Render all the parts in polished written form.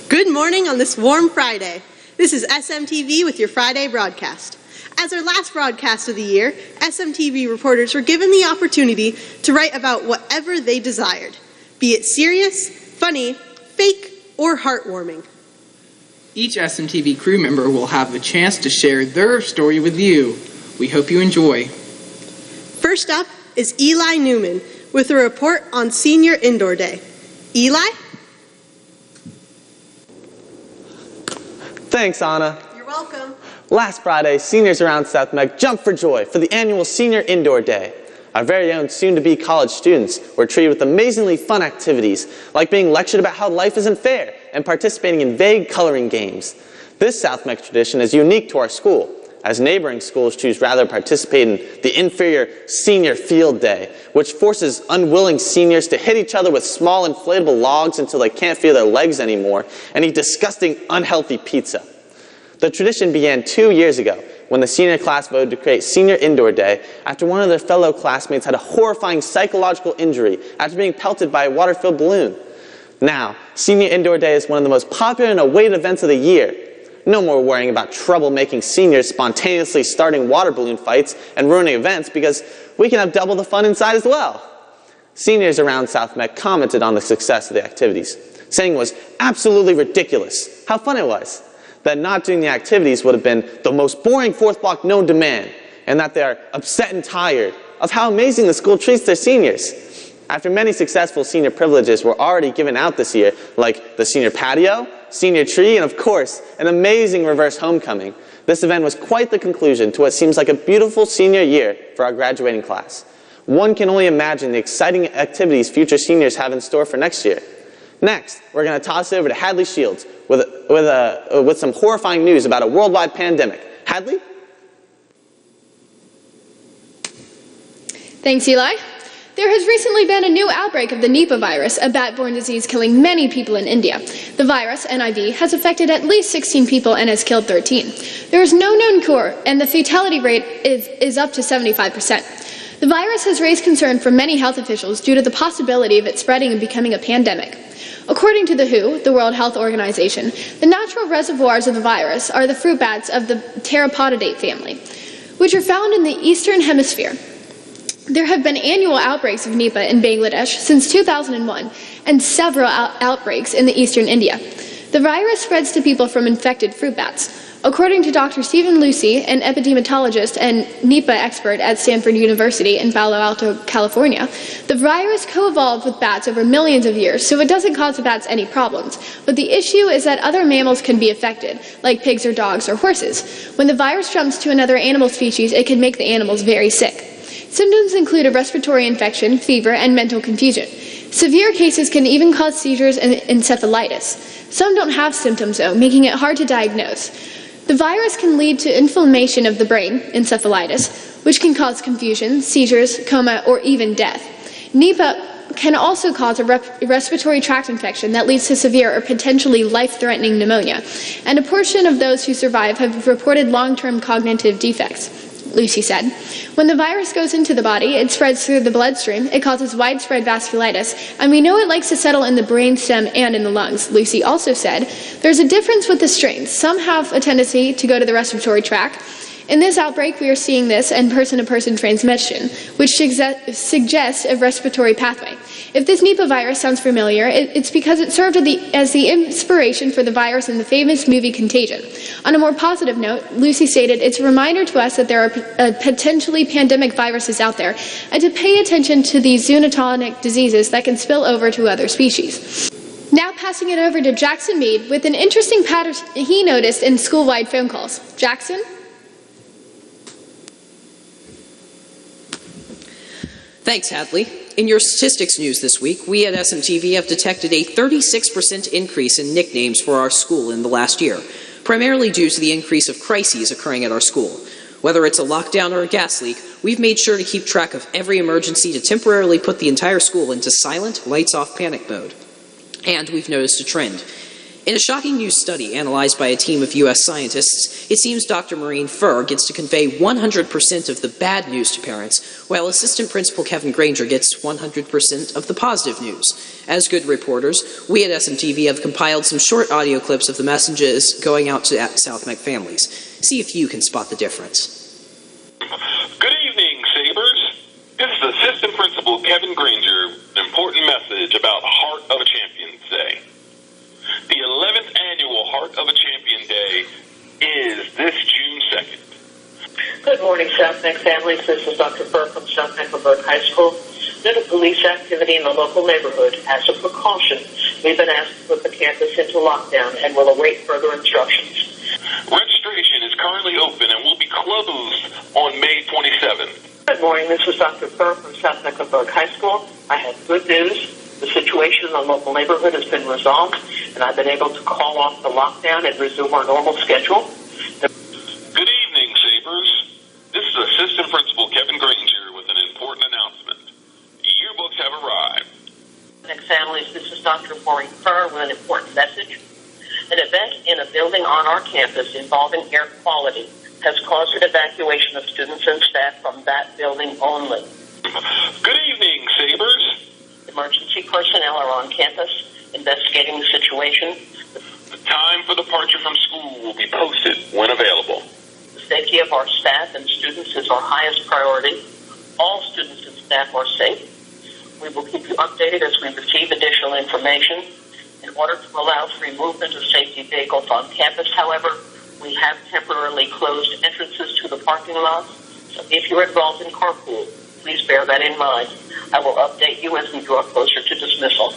Good morning on this warm Friday. This is SMTV with your Friday broadcast. As our last broadcast of the year, SMTV reporters were given the opportunity to write about whatever they desired, be it serious, funny, fake, or heartwarming. Each SMTV crew member will have the chance to share their story with you. We hope you enjoy. First up is Eli Newman with a report on Senior Indoor Day. Eli? Thanks, Anna. You're welcome. Last Friday, seniors around South Meg jumped for joy for the annual Senior Indoor Day. Our very own soon-to-be college students were treated with amazingly fun activities, like being lectured about how life isn't fair and participating in vague coloring games. This South Meg tradition is unique to our school, as neighboring schools choose rather to participate in the inferior Senior Field Day, which forces unwilling seniors to hit each other with small inflatable logs until they can't feel their legs anymore and eat disgusting, unhealthy pizza. The tradition began 2 years ago when the senior class voted to create Senior Indoor Day after one of their fellow classmates had a horrifying psychological injury after being pelted by a water-filled balloon. Now, Senior Indoor Day is one of the most popular and awaited events of the year. No more worrying about troublemaking seniors spontaneously starting water balloon fights and ruining events, because we can have double the fun inside as well. Seniors around South Meg commented on the success of the activities, saying it was absolutely ridiculous how fun it was, that not doing the activities would have been the most boring fourth block known to man, and that they are upset and tired of how amazing the school treats their seniors. After many successful senior privileges were already given out this year, like the senior patio, senior tree, and of course, an amazing reverse homecoming, this event was quite the conclusion to what seems like a beautiful senior year for our graduating class. One can only imagine the exciting activities future seniors have in store for next year. Next, we're going to toss it over to Hadley Shields with some horrifying news about a worldwide pandemic. Hadley? Thanks, Eli. There has recently been a new outbreak of the Nipah virus, a bat-borne disease killing many people in India. The virus, NIV, has affected at least 16 people and has killed 13. There is no known cure, and the fatality rate is up to 75%. The virus has raised concern from many health officials due to the possibility of it spreading and becoming a pandemic. According to the WHO, the World Health Organization, the natural reservoirs of the virus are the fruit bats of the Pteropodidae family, which are found in the Eastern Hemisphere. There have been annual outbreaks of Nipah in Bangladesh since 2001 and several outbreaks in the eastern India. The virus spreads to people from infected fruit bats. According to Dr. Stephen Lucy, an epidemiologist and Nipah expert at Stanford University in Palo Alto, California, the virus co-evolved with bats over millions of years, so it doesn't cause the bats any problems. But the issue is that other mammals can be affected, like pigs or dogs or horses. When the virus jumps to another animal species, it can make the animals very sick. Symptoms include a respiratory infection, fever, and mental confusion. Severe cases can even cause seizures and encephalitis. Some don't have symptoms, though, making it hard to diagnose. The virus can lead to inflammation of the brain, encephalitis, which can cause confusion, seizures, coma, or even death. Nipah can also cause a respiratory tract infection that leads to severe or potentially life-threatening pneumonia, and a portion of those who survive have reported long-term cognitive defects, Lucy said. When the virus goes into the body, it spreads through the bloodstream, it causes widespread vasculitis, and we know it likes to settle in the brainstem and in the lungs, Lucy also said. There's a difference with the strains. Some have a tendency to go to the respiratory tract. In this outbreak, we are seeing this in person-to-person transmission, which suggests a respiratory pathway. If this Nipah virus sounds familiar, it's because it served as the inspiration for the virus in the famous movie Contagion. On a more positive note, Lucy stated, it's a reminder to us that there are potentially pandemic viruses out there, and to pay attention to these zoonotonic diseases that can spill over to other species. Now passing it over to Jackson Mead with an interesting pattern he noticed in school-wide phone calls. Jackson? Thanks, Hadley. In your statistics news this week, we at SMTV have detected a 36% increase in nicknames for our school in the last year, primarily due to the increase of crises occurring at our school. Whether it's a lockdown or a gas leak, we've made sure to keep track of every emergency to temporarily put the entire school into silent, lights-off panic mode. And we've noticed a trend. In a shocking new study analyzed by a team of U.S. scientists, it seems Dr. Maureen Furr gets to convey 100% of the bad news to parents, while Assistant Principal Kevin Granger gets 100% of the positive news. As good reporters, we at SMTV have compiled some short audio clips of the messages going out to South Meck families. See if you can spot the difference. Good evening, Sabres. This is Assistant Principal Kevin Granger. An important message about Heart of a Champions Day. The 11th annual Heart of a Champion Day is this June 2nd. Good morning, South Meck families. This is Dr. Burke from South Mecklenburg High School. Due to police activity in the local neighborhood, as a precaution, we've been asked to put the campus into lockdown and will await further instructions. Registration is currently open and will be closed on May 27th. Good morning. This is Dr. Burke from South Mecklenburg High School. I have good news. The situation in the local neighborhood has been resolved, and I've been able to call off the lockdown and resume our normal schedule. Good evening, Sabres. This is Assistant Principal Kevin Granger with an important announcement. Yearbooks have arrived. Next families, this is Dr. Maureen Furr with an important message. An event in a building on our campus involving air quality has caused an evacuation of students and staff from that building only. Good evening, Sabres. Emergency personnel are on campus investigating the situation. The time for departure from school will be posted when available. The safety of our staff and students is our highest priority. All students and staff are safe. We will keep you updated as we receive additional information. In order to allow free movement of safety vehicles on campus, however, we have temporarily closed entrances to the parking lots. So if you're involved in carpool, please bear that in mind. I will update you as we draw closer to dismissal.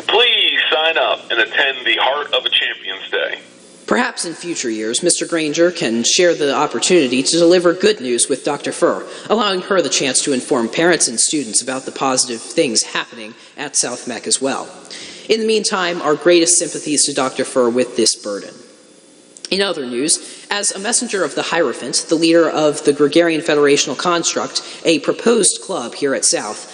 Please sign up and attend the Heart of a Champions Day. Perhaps in future years, Mr. Granger can share the opportunity to deliver good news with Dr. Furr, allowing her the chance to inform parents and students about the positive things happening at South Meck as well. In the meantime, our greatest sympathies to Dr. Furr with this burden. In other news, as a messenger of the Hierophant, the leader of the Gregarian Federational Construct, a proposed club here at South,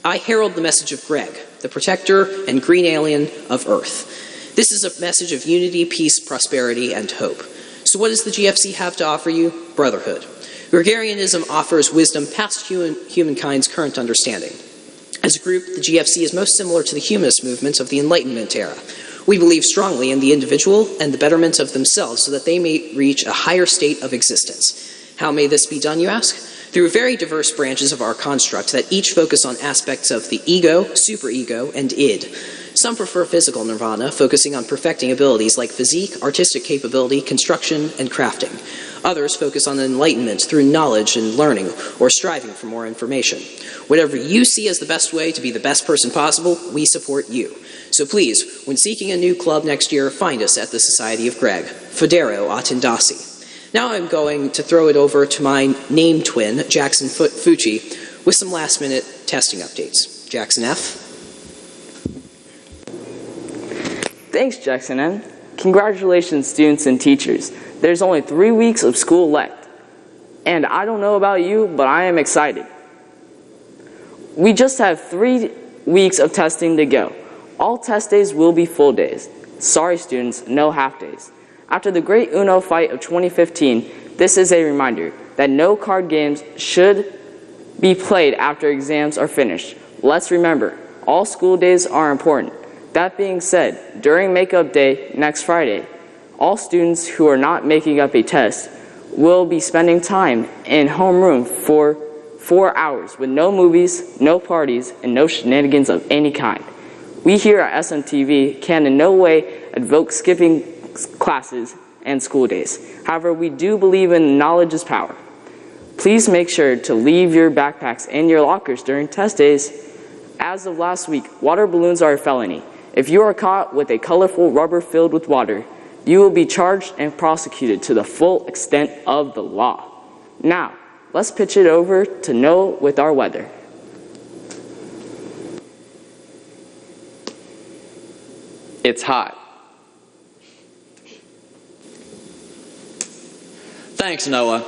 I herald the message of Greg, the protector and green alien of Earth. This is a message of unity, peace, prosperity, and hope. So what does the GFC have to offer you? Brotherhood. Gregarianism offers wisdom past humankind's current understanding. As a group, the GFC is most similar to the humanist movement of the Enlightenment era. We believe strongly in the individual and the betterment of themselves so that they may reach a higher state of existence. How may this be done, you ask? Through very diverse branches of our construct that each focus on aspects of the ego, superego, and id. Some prefer physical nirvana, focusing on perfecting abilities like physique, artistic capability, construction, and crafting. Others focus on enlightenment through knowledge and learning, or striving for more information. Whatever you see as the best way to be the best person possible, we support you. So please, when seeking a new club next year, find us at the Society of Greg, Federo Attendasi. Now I'm going to throw it over to my name twin, Jackson Fucci, with some last-minute testing updates. Jackson F. Thanks, Jackson N. Congratulations, students and teachers. There's only 3 weeks of school left. And I don't know about you, but I am excited. We just have 3 weeks of testing to go. All test days will be full days. Sorry, students, no half days. After the great Uno fight of 2015, this is a reminder that no card games should be played after exams are finished. Let's remember, all school days are important. That being said, during Makeup Day next Friday, all students who are not making up a test will be spending time in homeroom for 4 hours with no movies, no parties, and no shenanigans of any kind. We here at SMTV can in no way advocate skipping classes and school days. However, we do believe in knowledge is power. Please make sure to leave your backpacks in your lockers during test days. As of last week, water balloons are a felony. If you are caught with a colorful rubber filled with water, you will be charged and prosecuted to the full extent of the law. Now, let's pitch it over to Noah with our weather. It's hot. Thanks, Noah.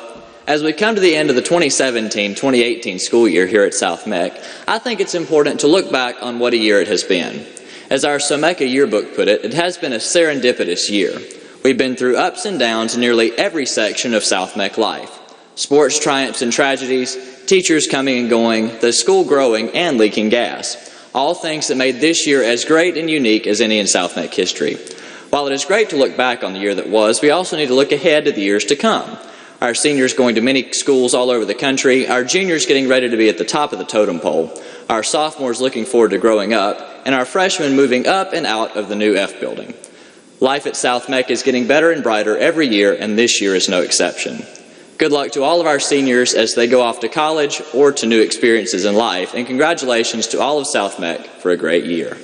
As we come to the end of the 2017-2018 school year here at South Meck, I think it's important to look back on what a year it has been. As our Someka yearbook put it, it has been a serendipitous year. We've been through ups and downs in nearly every section of South Mek life. Sports triumphs and tragedies, teachers coming and going, the school growing and leaking gas. All things that made this year as great and unique as any in South Mek history. While it is great to look back on the year that was, we also need to look ahead to the years to come. Our seniors going to many schools all over the country, our juniors getting ready to be at the top of the totem pole, our sophomores looking forward to growing up, and our freshmen moving up and out of the new F building. Life at South Mek is getting better and brighter every year, and this year is no exception. Good luck to all of our seniors as they go off to college or to new experiences in life, and congratulations to all of South Mek for a great year.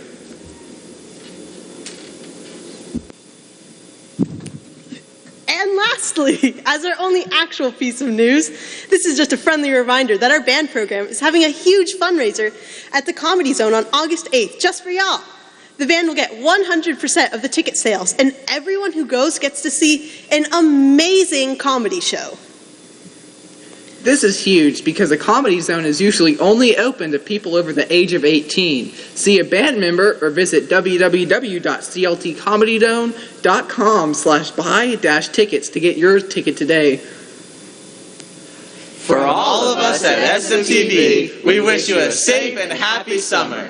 And lastly, as our only actual piece of news, this is just a friendly reminder that our band program is having a huge fundraiser at the Comedy Zone on August 8th, just for y'all. The band will get 100% of the ticket sales, and everyone who goes gets to see an amazing comedy show. This is huge because the Comedy Zone is usually only open to people over the age of 18. See a band member or visit www.cltcomedydome.com/buy-tickets to get your ticket today. For all of us at SMTV, we wish you a safe and happy summer.